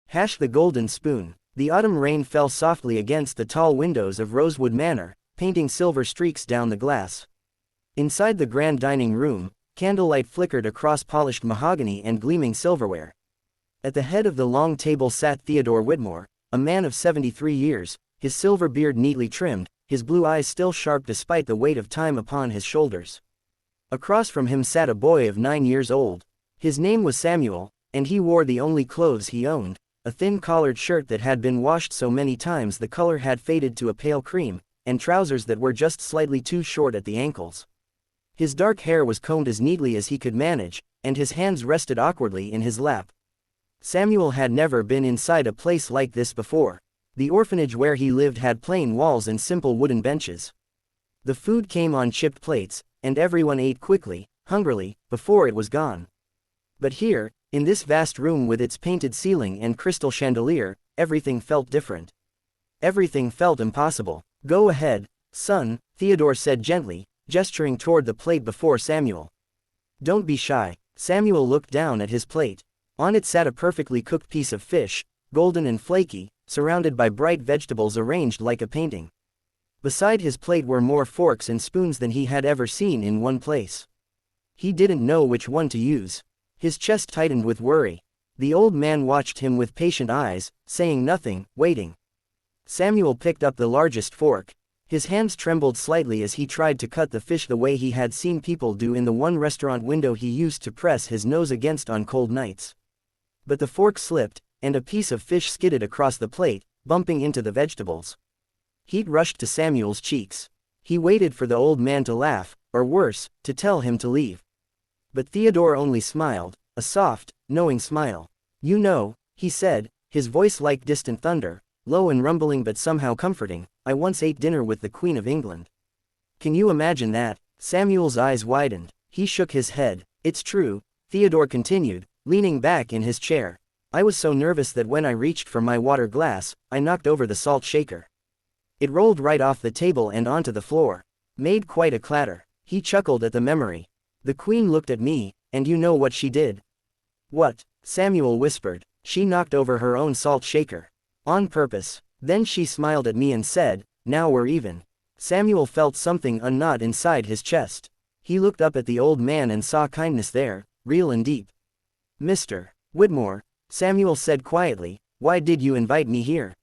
Hash the golden spoon. The autumn rain fell softly against the tall windows of Rosewood Manor, painting silver streaks down the glass. Inside the grand dining room, candlelight flickered across polished mahogany and gleaming silverware. At the head of the long table sat Theodore Whitmore, a man of 73 years, his silver beard neatly trimmed, his blue eyes still sharp despite the weight of time upon his shoulders. Across from him sat a boy of 9 years old. His name was Samuel, and he wore the only clothes he owned, a thin collared shirt that had been washed so many times the color had faded to a pale cream, and trousers that were just slightly too short at the ankles. His dark hair was combed as neatly as he could manage, and his hands rested awkwardly in his lap. Samuel had never been inside a place like this before. The orphanage where he lived had plain walls and simple wooden benches. The food came on chipped plates, and everyone ate quickly, hungrily, before it was gone. But here, in this vast room with its painted ceiling and crystal chandelier, everything felt different. Everything felt impossible. "Go ahead, son," Theodore said gently, gesturing toward the plate before Samuel. "Don't be shy." Samuel looked down at his plate. On it sat a perfectly cooked piece of fish, golden and flaky, surrounded by bright vegetables arranged like a painting. Beside his plate were more forks and spoons than he had ever seen in one place. He didn't know which one to use. His chest tightened with worry. The old man watched him with patient eyes, saying nothing, waiting. Samuel picked up the largest fork. His hands trembled slightly as he tried to cut the fish the way he had seen people do in the one restaurant window he used to press his nose against on cold nights. But the fork slipped, and a piece of fish skidded across the plate, bumping into the vegetables. Heat rushed to Samuel's cheeks. He waited for the old man to laugh, or worse, to tell him to leave. But Theodore only smiled, a soft, knowing smile. "You know," he said, his voice like distant thunder, low and rumbling but somehow comforting, "I once ate dinner with the Queen of England." "Can you imagine that?" Samuel's eyes widened. He shook his head. "It's true," Theodore continued, leaning back in his chair. "I was so nervous that when I reached for my water glass, I knocked over the salt shaker. It rolled right off the table and onto the floor. Made quite a clatter." He chuckled at the memory. "The Queen looked at me, and you know what she did?" "What?" Samuel whispered. "She knocked over her own salt shaker. On purpose. Then she smiled at me and said, 'Now we're even.'" Samuel felt something unknot inside his chest. He looked up at the old man and saw kindness there, real and deep. "Mr. Whitmore," Samuel said quietly, "why did you invite me here?"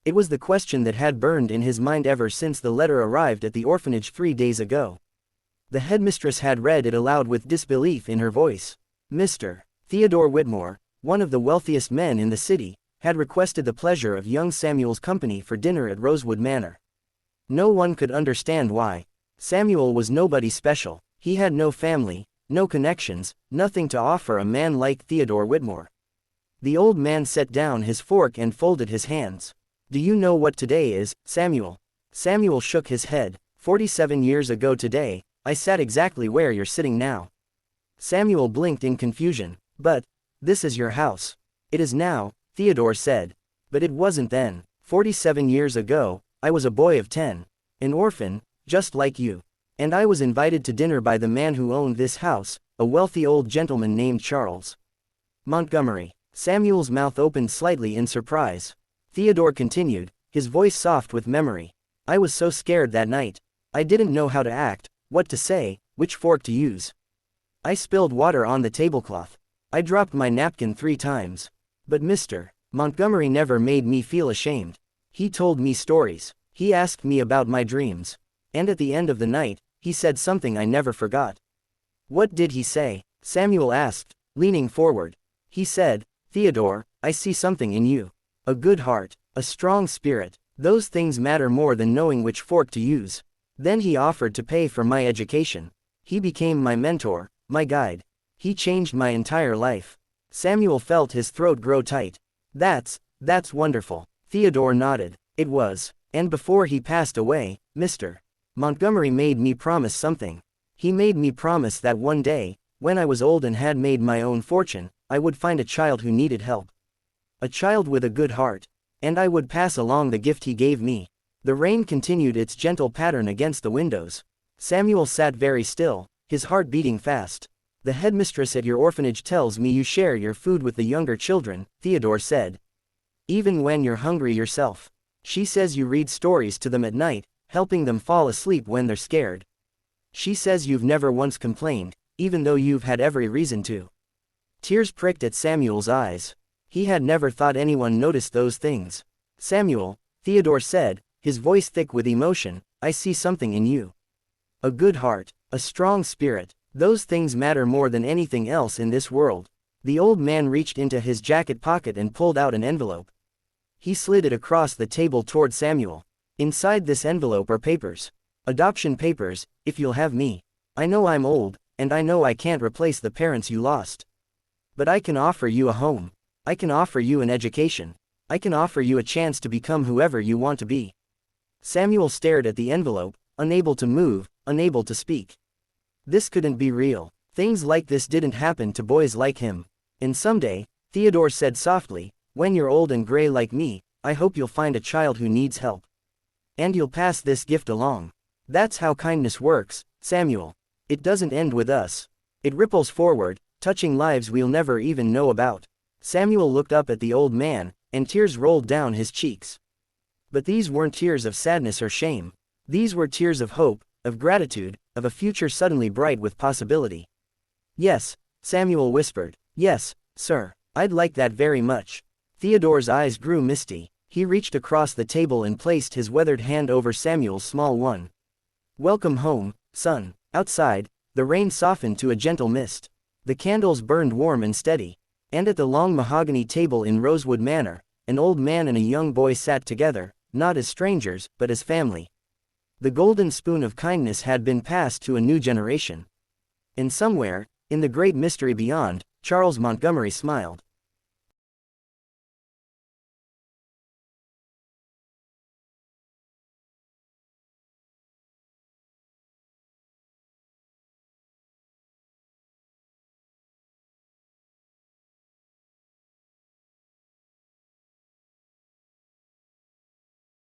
It was the question that had burned in his mind ever since the letter arrived at the orphanage 3 days ago. The headmistress had read it aloud with disbelief in her voice. Mr. Theodore Whitmore, one of the wealthiest men in the city, had requested the pleasure of young Samuel's company for dinner at Rosewood Manor. No one could understand why. Samuel was nobody special. He had no family, no connections, nothing to offer a man like Theodore Whitmore. The old man set down his fork and folded his hands. "Do you know what today is, Samuel?" Samuel shook his head. 47 years ago today, I sat exactly where you're sitting now." Samuel blinked in confusion. "But, this is your house." "It is now," Theodore said. "But it wasn't then. 47 years ago, I was a boy of 10. An orphan, just like you. And I was invited to dinner by the man who owned this house, a wealthy old gentleman named Charles Montgomery." Samuel's mouth opened slightly in surprise. Theodore continued, his voice soft with memory. "I was so scared that night. I didn't know how to act, what to say, which fork to use. I spilled water on the tablecloth. I dropped my napkin 3 times. But Mr. Montgomery never made me feel ashamed. He told me stories. He asked me about my dreams. And at the end of the night, he said something I never forgot." "What did he say?" Samuel asked, leaning forward. "He said, 'Theodore, I see something in you. A good heart, a strong spirit. Those things matter more than knowing which fork to use.' Then he offered to pay for my education. He became my mentor, my guide. He changed my entire life." Samuel felt his throat grow tight. That's wonderful." Theodore nodded. "It was. And before he passed away, Mr. Montgomery made me promise something. He made me promise that one day, when I was old and had made my own fortune, I would find a child who needed help. A child with a good heart. And I would pass along the gift he gave me." The rain continued its gentle pattern against the windows. Samuel sat very still, his heart beating fast. "The headmistress at your orphanage tells me you share your food with the younger children," Theodore said. Even when you're hungry yourself. She says you read stories to them at night, helping them fall asleep when they're scared. She says you've never once complained, even though you've had every reason to. Tears pricked at Samuel's eyes. He had never thought anyone noticed those things. Samuel, Theodore said, his voice thick with emotion, I see something in you. A good heart, a strong spirit. Those things matter more than anything else in this world. The old man reached into his jacket pocket and pulled out an envelope. He slid it across the table toward Samuel. Inside this envelope are papers. Adoption papers, if you'll have me. I know I'm old, and I know I can't replace the parents you lost. But I can offer you a home. I can offer you an education. I can offer you a chance to become whoever you want to be. Samuel stared at the envelope, unable to move, unable to speak. This couldn't be real. Things like this didn't happen to boys like him. And someday, Theodore said softly, when you're old and gray like me, I hope you'll find a child who needs help. And you'll pass this gift along. That's how kindness works, Samuel. It doesn't end with us. It ripples forward, touching lives we'll never even know about. Samuel looked up at the old man, and tears rolled down his cheeks. But these weren't tears of sadness or shame. These were tears of hope, of gratitude, of a future suddenly bright with possibility. Yes, Samuel whispered. Yes, sir. I'd like that very much. Theodore's eyes grew misty. He reached across the table and placed his weathered hand over Samuel's small one. Welcome home, son. Outside, the rain softened to a gentle mist. The candles burned warm and steady. And at the long mahogany table in Rosewood Manor, an old man and a young boy sat together, not as strangers, but as family. The golden spoon of kindness had been passed to a new generation. And somewhere, in the great mystery beyond, Charles Montgomery smiled.